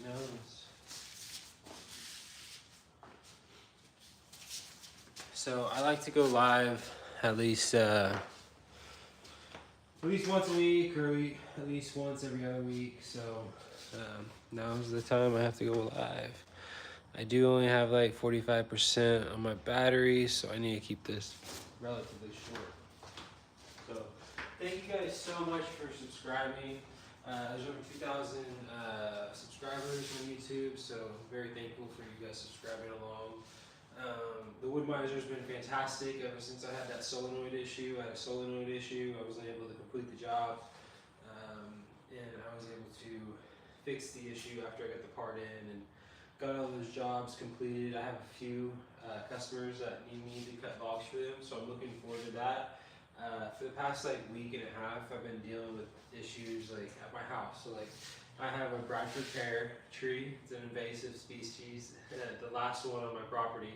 knows. So I like to go live at least once a week, or at least once every other week. So now's the time I have to go live. I do only have like 45% on my battery, so I need to keep this relatively short. So thank you guys so much for subscribing. There's over 2,000 subscribers on YouTube, so I'm very thankful for you guys subscribing along. The wood miser's been fantastic ever since I had that solenoid issue. I had a solenoid issue. I wasn't able to complete the job, and I was able to fix the issue after I got the part in and got all those jobs completed. I have a few customers that need me to cut logs for them, so I'm looking forward to that. For the past like week and a half, I've been dealing with issues like at my house. So like I have a Bradford pear tree. It's an invasive species. The last one on my property.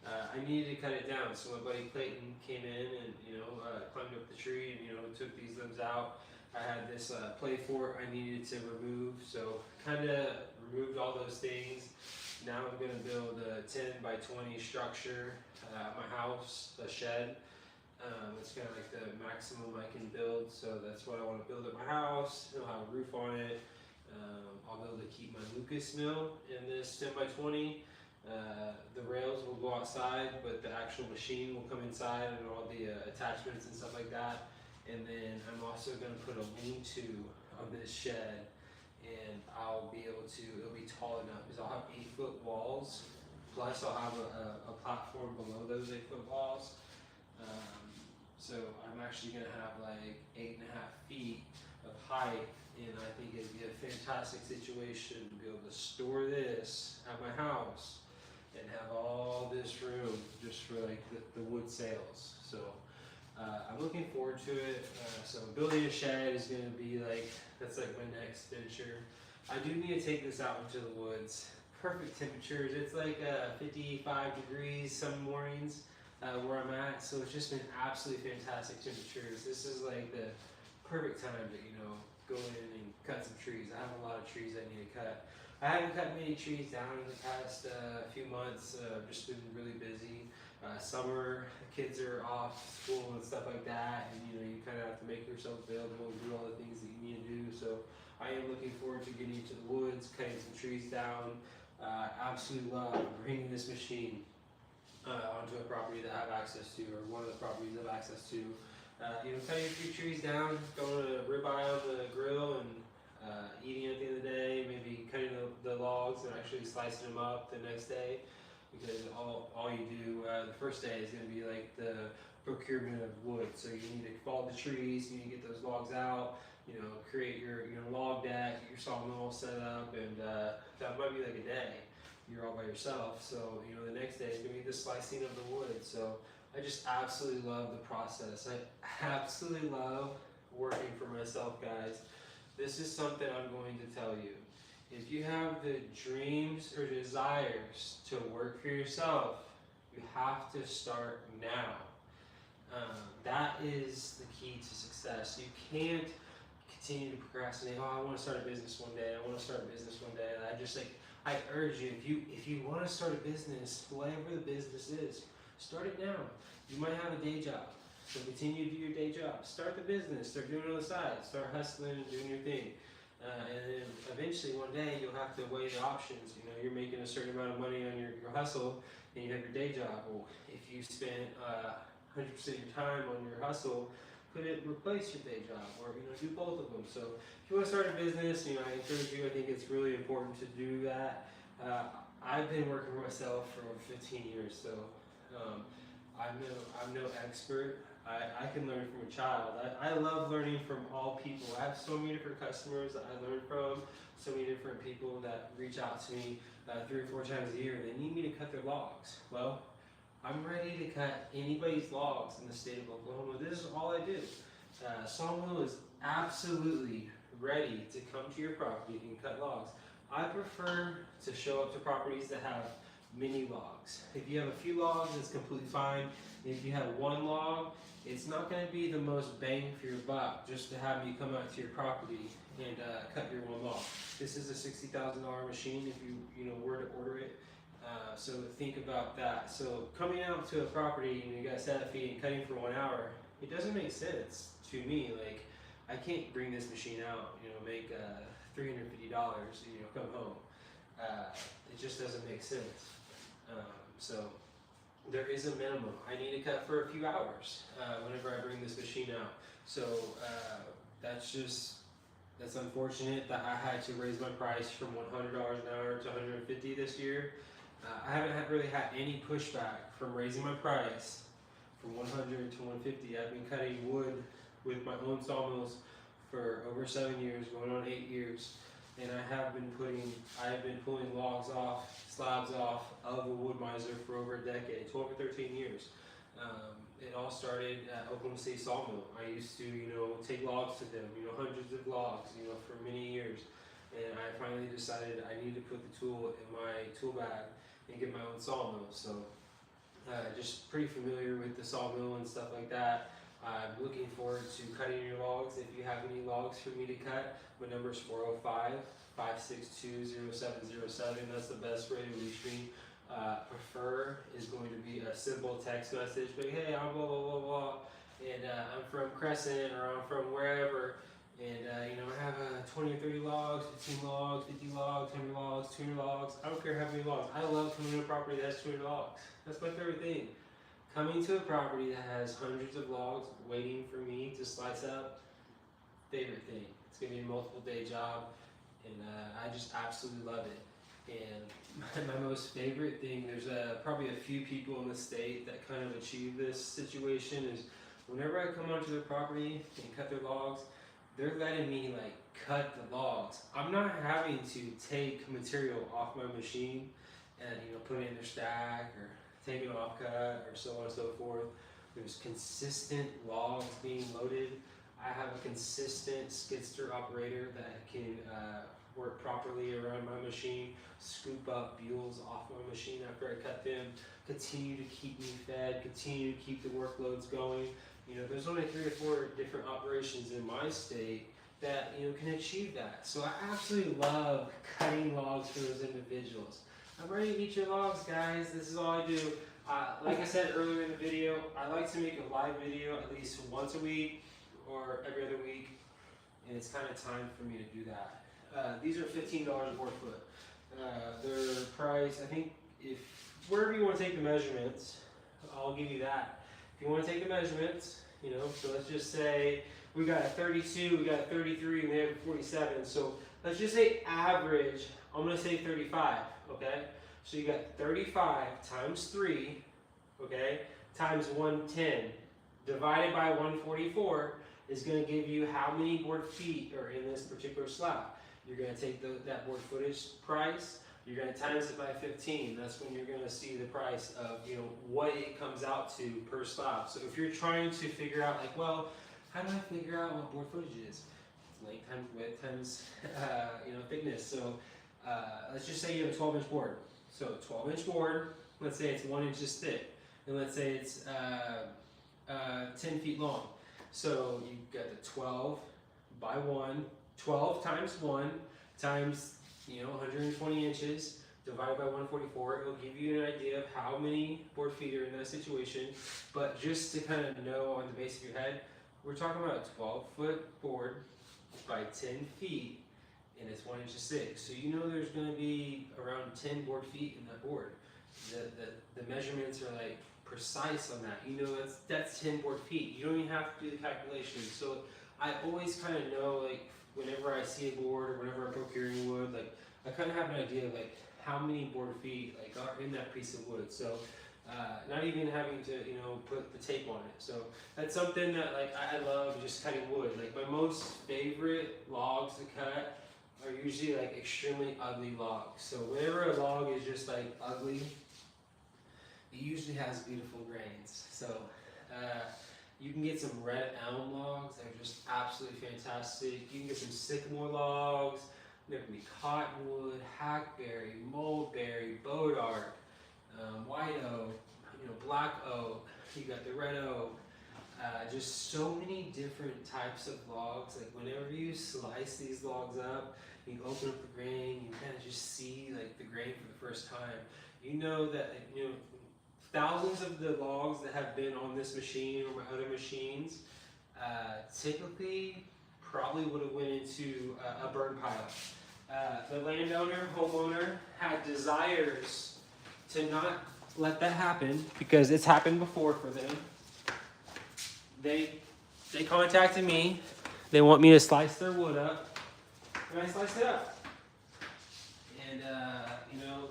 I needed to cut it down, so my buddy Clayton came in and climbed up the tree and took these limbs out. I had this play fort I needed to remove, so kind of removed all those things. Now I'm going to build a 10 by 20 structure at my house, a shed. It's kind of like the maximum I can build, so that's what I want to build at my house. It'll have a roof on it. I'll be able to keep my Lucas mill in this 10 by 20. The rails will go outside, but the actual machine will come inside and all the attachments and stuff like that. And then I'm also going to put a lean-to on this shed, and I'll be able to, it'll be tall enough because I'll have 8-foot walls, plus I'll have a platform below those 8-foot walls. So I'm actually going to have like 8.5 feet of height, and I think it'd be a fantastic situation to be able to store this at my house and have all this room just for like the wood sales. So I'm looking forward to it. So building a shed is going to be like, that's like my next venture. I do need to take this out into the woods. Perfect temperatures. It's like 55 degrees some mornings where I'm at. So it's just been absolutely fantastic temperatures. This is like the perfect time to, go in and cut some trees. I have a lot of trees I need to cut. I haven't cut many trees down in the past few months. I've just been really busy. Summer, kids are off school and stuff like that, and you kind of have to make yourself available and do all the things that you need to do. So I am looking forward to getting into the woods, cutting some trees down. Absolutely love bringing this machine onto a property that I have access to, or one of the properties I have access to. Cutting a few trees down, going to ribeye on the grill and eating at the end of the day, maybe cutting the logs and actually slicing them up the next day, because all you do the first day is going to be like the procurement of wood. So you need to fall the trees, you need to get those logs out, create your log deck, get your sawmill set up, and that might be like a day. You're all by yourself, so the next day is going to be the slicing of the wood. So I just absolutely love the process. I absolutely love working for myself, guys. This is something I'm going to tell you. If you have the dreams or desires to work for yourself, you have to start now. That is the key to success. You can't continue to procrastinate. Oh, I want to start a business one day. I want to start a business one day. I urge you, if you want to start a business, whatever the business is, start it now. You might have a day job, so continue to do your day job. Start the business, start doing it on the side, start hustling and doing your thing. And then eventually one day you'll have to weigh the options. You're making a certain amount of money on your hustle, and you have your day job. Well, if you spend 100% of your time on your hustle, could it replace your day job, or do both of them? So if you want to start a business, I encourage you. I think it's really important to do that. I've been working for myself for over 15 years, so I'm no expert. I can learn from a child. I love learning from all people. I have so many different customers that I learn from, so many different people that reach out to me 3 or 4 times a year. They need me to cut their logs. Well, I'm ready to cut anybody's logs in the state of Oklahoma. This is all I do. Sawmill is absolutely ready to come to your property and cut logs. I prefer to show up to properties that have mini logs. If you have a few logs, it's completely fine. If you have one log, it's not going to be the most bang for your buck just to have me come out to your property and cut your one log. This is a $60,000 machine if you were to order it. So think about that. So coming out to a property and you got 7 feet and cutting for 1 hour, it doesn't make sense to me. Like, I can't bring this machine out, make $350, come home. It just doesn't make sense. So there is a minimum. I need to cut for a few hours whenever I bring this machine out. So that's unfortunate that I had to raise my price from $100 an hour to $150 this year. I haven't really had any pushback from raising my price from $100 to $150. I've been cutting wood with my own sawmills for over 7 years, going on 8 years, and I have been pulling logs off, slabs off of a wood miser for over a decade, 12 or 13 years. It all started at Oklahoma City Sawmill. I used to, take logs to them, hundreds of logs, for many years. And I finally decided I need to put the tool in my tool bag and get my own sawmill. So just pretty familiar with the sawmill and stuff like that. I'm looking forward to cutting your logs. If you have any logs for me to cut, my number is 405-562-0707. That's the best way to reach me. Prefer is going to be a simple text message, but hey, I'm blah blah blah blah, and I'm from Crescent, or I'm from wherever, and I have 20 or 30 logs, 15 logs, 50 logs, 100 logs, 200 logs. I don't care how many logs. I love coming to a property that has 200 logs. That's my favorite thing. Coming to a property that has hundreds of logs waiting for me to slice up, favorite thing. It's gonna be a multiple day job, and I just absolutely love it. And my most favorite thing, there's probably a few people in the state that kind of achieve this situation, is whenever I come onto their property and cut their logs, they're letting me cut the logs. I'm not having to take material off my machine and put it in their stack or take it off cut or so on and so forth. There's consistent logs being loaded. I have a consistent skidster operator that can work properly around my machine, scoop up bules off my machine after I cut them, continue to keep me fed, continue to keep the workloads going. There's only 3 or 4 different operations in my state that can achieve that. So I absolutely love cutting logs for those individuals. I'm ready to eat your logs, guys. This is all I do. Like I said earlier in the video, I like to make a live video at least once a week or every other week, and it's kind of time for me to do that. These are $15 a board foot. Their price, I think, if wherever you want to take the measurements, I'll give you that. If you want to take the measurements, so let's just say we got a 32, we got a 33, and we have a 47. So let's just say average, I'm going to say 35, okay? So you got 35 times 3, okay, times 110, divided by 144 is going to give you how many board feet are in this particular slab. You're going to take that board footage price, you're going to times it by 15. That's when you're going to see the price of what it comes out to per slab. So if you're trying to figure out well, how do I figure out what board footage is? It's length times width times thickness. So let's just say you have a 12-inch board. So 12-inch board, let's say it's 1 inch thick, and let's say it's 10 feet long. So you've got the 12 by 1, 12 times 1 times 120 inches divided by 144. It'll give you an idea of how many board feet are in that situation. But just to kind of know on the base of your head, we're talking about a 12-foot board by 10 feet, and it's 1 inch thick. So there's going to be around 10 board feet in that board. The measurements are precise on that. That's 10 board feet. You don't even have to do the calculation. So I always kind of know whenever I see a board or whenever I'm procuring wood, I kind of have an idea of how many board feet are in that piece of wood. So not even having to put the tape on it. So that's something that I love, just cutting wood. My most favorite logs to cut are usually extremely ugly logs. So whenever a log is just ugly, it usually has beautiful grains. So you can get some red elm logs that are just absolutely fantastic. You can get some sycamore logs. There can be cottonwood, hackberry, mulberry, bodark, white oak, black oak. You got the red oak. Just so many different types of logs. Like whenever you slice these logs up, you open up the grain, you kind of just see like the grain for the first time. You know that thousands of the logs that have been on this machine or my other machines typically probably would have went into a burn pile. The landowner, homeowner, had desires to not let that happen because it's happened before for them. They contacted me. They want me to slice their wood up, and I sliced it up. And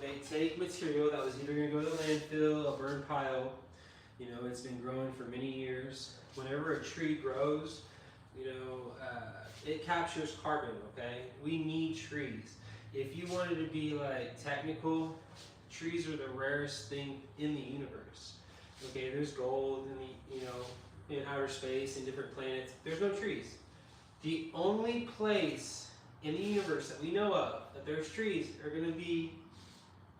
they take material that was either going to go to the landfill, a burn pile. It's been growing for many years. Whenever a tree grows, it captures carbon. Okay, we need trees. If you wanted to be like technical, trees are the rarest thing in the universe. Okay, there's gold in in outer space and different planets. There's no trees. The only place in the universe that we know of that there's trees are going to be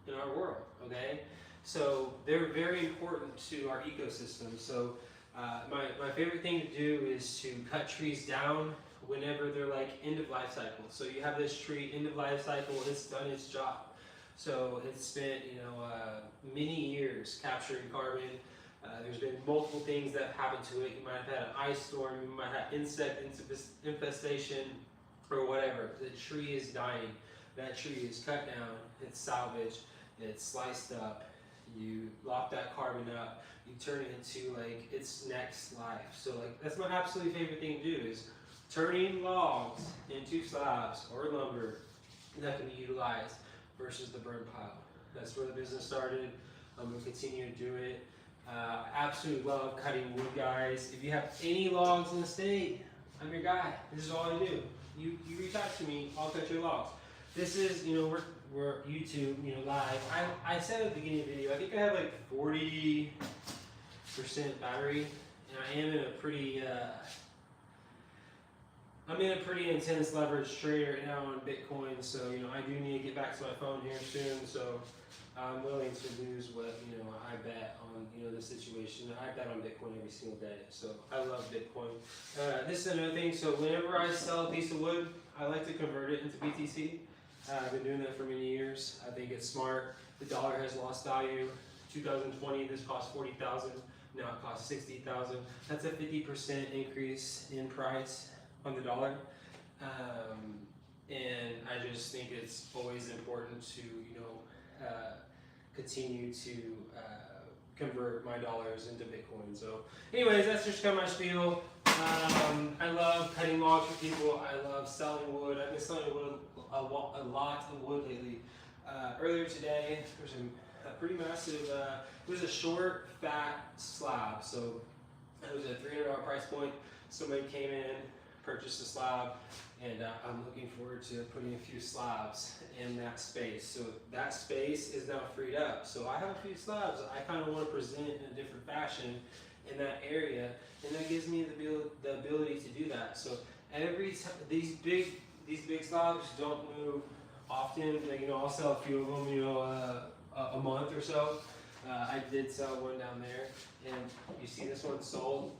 in our world. Okay, so they're very important to our ecosystem. So my favorite thing to do is to cut trees down whenever they're like end of life cycle. So you have this tree end of life cycle, it's done its job. So it's spent many years capturing carbon. There's been multiple things that have happened to it. You might have had an ice storm, you might have insect infestation, or whatever. The tree is dying. That tree is cut down, it's salvaged, it's sliced up. You lock that carbon up, you turn it into like its next life. So like that's my absolutely favorite thing to do is turning logs into slabs or lumber that can be utilized versus the burn pile. That's where the business started. I'm going to continue to do it. I absolutely love cutting wood, guys. If you have any logs in the state, I'm your guy. This is all I do. You reach out to me, I'll cut your logs. This is, we're YouTube, live. I said at the beginning of the video, I think I have like 40% battery, and I am in a pretty, I'm in a pretty intense leverage trade right now on Bitcoin, so I do need to get back to my phone here soon. So I'm willing to lose what I bet on the situation. I bet on Bitcoin every single day, so I love Bitcoin. This is another thing. So whenever I sell a piece of wood, I like to convert it into BTC. I've been doing that for many years. I think it's smart. The dollar has lost value. 2020, this cost 40,000. Now it costs 60,000. That's a 50% increase in price on the dollar. And I just think it's always important to continue to convert my dollars into Bitcoin. So anyways, that's just kind of my spiel. I love cutting logs for people. I love selling wood. I've been selling wood a lot of wood lately. Earlier today, there's a pretty massive, it was a short, fat slab. So it was a $300 price point. Somebody came in, purchased a slab, and I'm looking forward to putting a few slabs in that space. So that space is now freed up. So I have a few slabs I kind of want to present in a different fashion in that area, and that gives me the ability to do that. So every time these big slabs don't move often. Like, I'll sell a few of them, a month or so. I did sell one down there, and you see this one sold.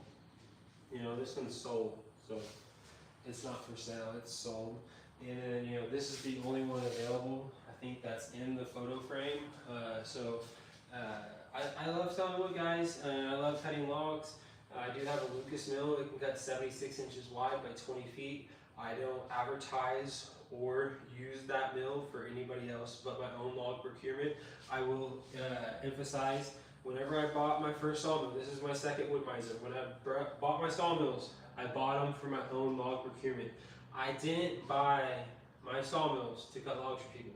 This one's sold. So it's not for sale, it's sold. And then, this is the only one available. I think that's in the photo frame. I love selling wood, guys, and I love cutting logs. I do have a Lucas mill that can cut 76 inches wide by 20 feet. I don't advertise or use that mill for anybody else but my own log procurement. I will emphasize, whenever I bought my first sawmill, this is my second wood miser, when I bought my sawmills, I bought them for my own log procurement. I didn't buy my sawmills to cut logs for people.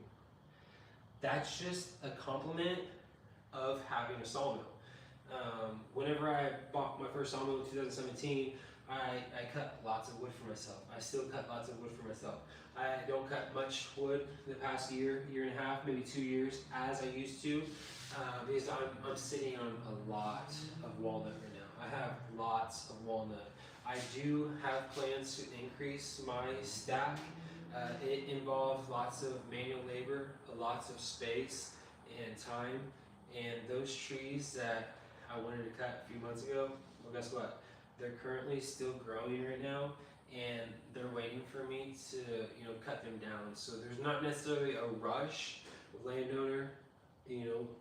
That's just a compliment of having a sawmill. Whenever I bought my first sawmill in 2017, I cut lots of wood for myself. I still cut lots of wood for myself. I don't cut much wood the past year and a half, maybe 2 years, as I used to, because I'm sitting on a lot of walnut right now. I have lots of walnut. I do have plans to increase my stack. It involves lots of manual labor, lots of space and time. And those trees that I wanted to cut a few months ago, well, guess what? They're currently still growing right now, and they're waiting for me to, cut them down. So there's not necessarily a rush. Landowner,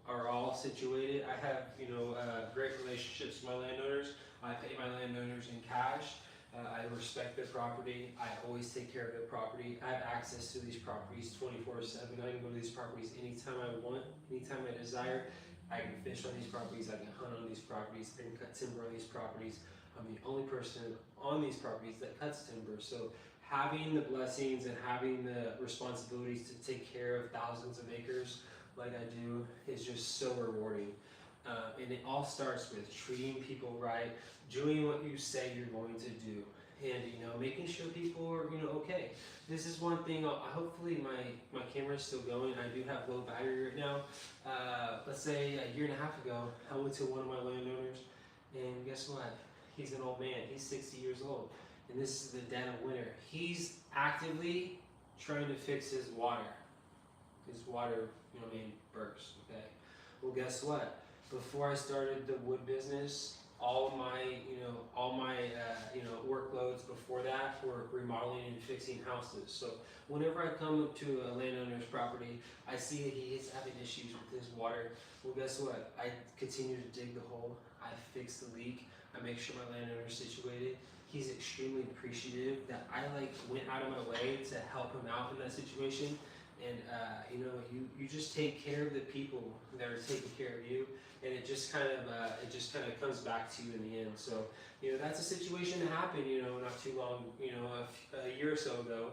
are all situated. I have, great relationships with my landowners. I pay my landowners in cash. I respect their property. I always take care of their property. I have access to these properties 24/7. I can go to these properties anytime I want, anytime I desire. I can fish on these properties. I can hunt on these properties. I can cut timber on these properties. I'm the only person on these properties that cuts timber. So having the blessings and having the responsibilities to take care of thousands of acres like I do is just so rewarding. And it all starts with treating people right, doing what you say you're going to do, and making sure people are okay. This is one thing. Hopefully my camera's still going. I do have low battery right now. Let's say a year and a half ago, I went to one of my landowners, and guess what? He's an old man. He's 60 years old, and this is the dead of winter. He's actively trying to fix his water. His water, main burst. Okay. Well, guess what? Before I started the wood business, all my workloads before that were remodeling and fixing houses. So whenever I come to a landowner's property, I see that he is having issues with his water. Well, guess what? I continue to dig the hole. I fix the leak. I make sure my landowner is situated. He's extremely appreciative that I went out of my way to help him out in that situation. And you just take care of the people that are taking care of you, and it just kind of comes back to you in the end. So that's a situation that happened not too long, a year or so ago.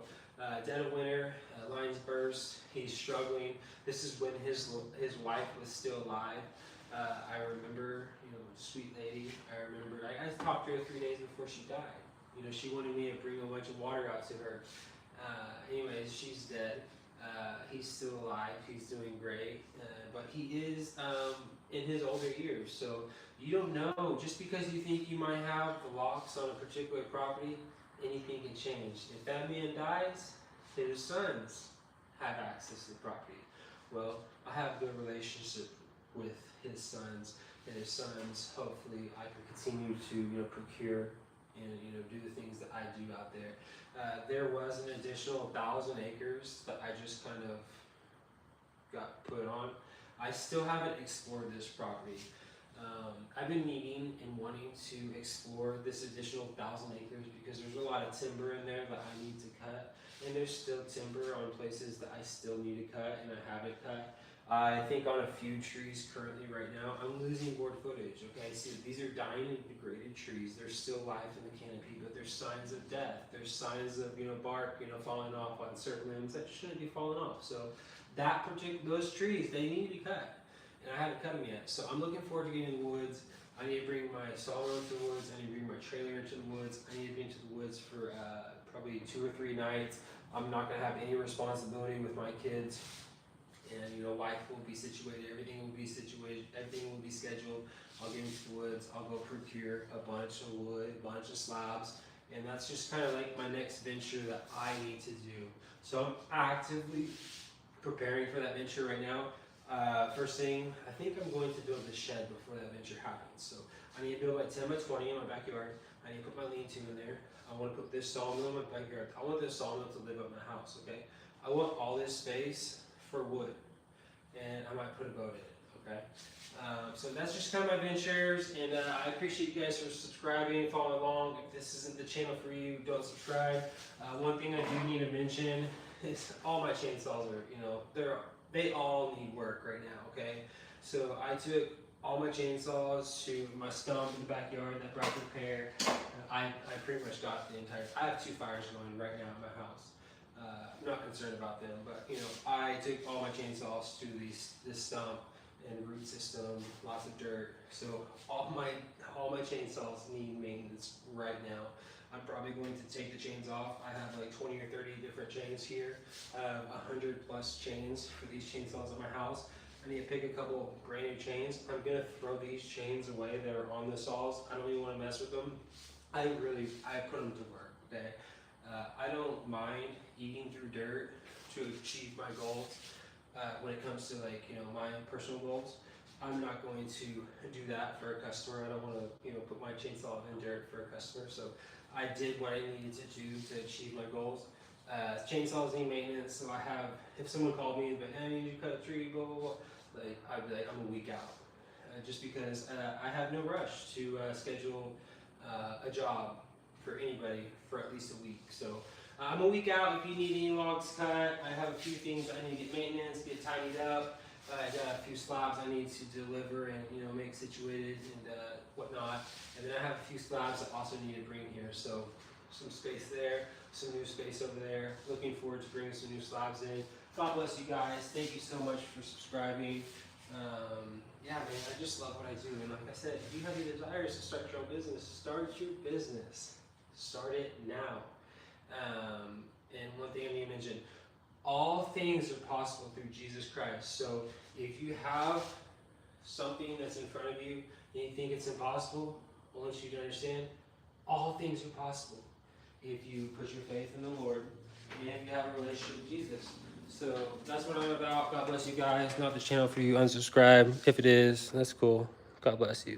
Dead of winter, lines burst. He's struggling. This is when his wife was still alive. I remember, sweet lady. I talked to her 3 days before she died. She wanted me to bring a bunch of water out to her. Anyways, she's dead. He's still alive. He's doing great, but he is in his older years. So you don't know. Just because you think you might have the locks on a particular property, anything can change. If that man dies, his sons have access to the property. Well, I have a good relationship with his sons, and his sons, hopefully, I can continue to procure and do the things that I do out there. There was an additional 1,000 acres that I just kind of got put on. I still haven't explored this property. I've been needing and wanting to explore this additional 1,000 acres because there's a lot of timber in there that I need to cut, and there's still timber on places that I still need to cut and I haven't cut. I think on a few trees currently right now, I'm losing board footage, okay? See, these are dying and degraded trees. There's still life in the canopy, but there's signs of death. There's signs of, bark, falling off on certain limbs that shouldn't be falling off. So those trees, they need to be cut, and I haven't cut them yet. So I'm looking forward to getting in the woods. I need to bring my sawmill into the woods. I need to bring my trailer into the woods. I need to be into the woods for probably 2 or 3 nights. I'm not gonna have any responsibility with my kids. And life will be situated, everything will be situated, everything will be scheduled. I'll get into the woods, I'll go procure a bunch of wood, a bunch of slabs, and that's just kind of like my next venture that I need to do. So I'm actively preparing for that venture right now. First thing, I think I'm going to build a shed before that venture happens. So I need to build like 10 by 20 in my backyard. I need to put my lean-to in there. I want to put this sawmill in my backyard. I want this sawmill to live at my house, okay? I want all this space for wood, and I might put a boat in it, okay? So that's just kind of my ventures, and I appreciate you guys for subscribing, following along. If this isn't the channel for you, don't subscribe. One thing I do need to mention is all my chainsaws are, they all need work right now, okay? So I took all my chainsaws to my stump in the backyard that brought repair. I pretty much got the entire, I have 2 fires going right now in my house. I'm not concerned about them, but I took all my chainsaws to this stump and root system, lots of dirt. So all my chainsaws need maintenance right now. I'm probably going to take the chains off. I have like 20 or 30 different chains here. I have 100 plus chains for these chainsaws at my house. I need to pick a couple brand new chains. I'm gonna throw these chains away that are on the saws. I don't even want to mess with them. I put them to work, okay? I don't mind eating through dirt to achieve my goals when it comes to my personal goals. I'm not going to do that for a customer. I don't want to, put my chainsaw in dirt for a customer. So I did what I needed to do to achieve my goals. Chainsaws need maintenance, so I have, if someone called me and been, hey, I need you to cut a tree, blah, blah, blah, like, I'd be like, I'm a week out. Just because I have no rush to schedule a job for anybody for at least a week. So I'm a week out. If you need any logs cut, I have a few things I need to get maintenance, get tidied up. I got a few slabs I need to deliver and make situated and whatnot. And then I have a few slabs I also need to bring here. So some space there, some new space over there. Looking forward to bringing some new slabs in. God bless you guys. Thank you so much for subscribing. Yeah, man, I just love what I do. And like I said, if you have any desires to start your own business, start your business. Start it now. And one thing I need to mention, all things are possible through Jesus Christ. So if you have something that's in front of you and you think it's impossible, I want you to understand, all things are possible if you put your faith in the Lord and if you have a relationship with Jesus. So that's what I'm about. God bless you guys. Not the channel for you. Unsubscribe. If it is, that's cool. God bless you.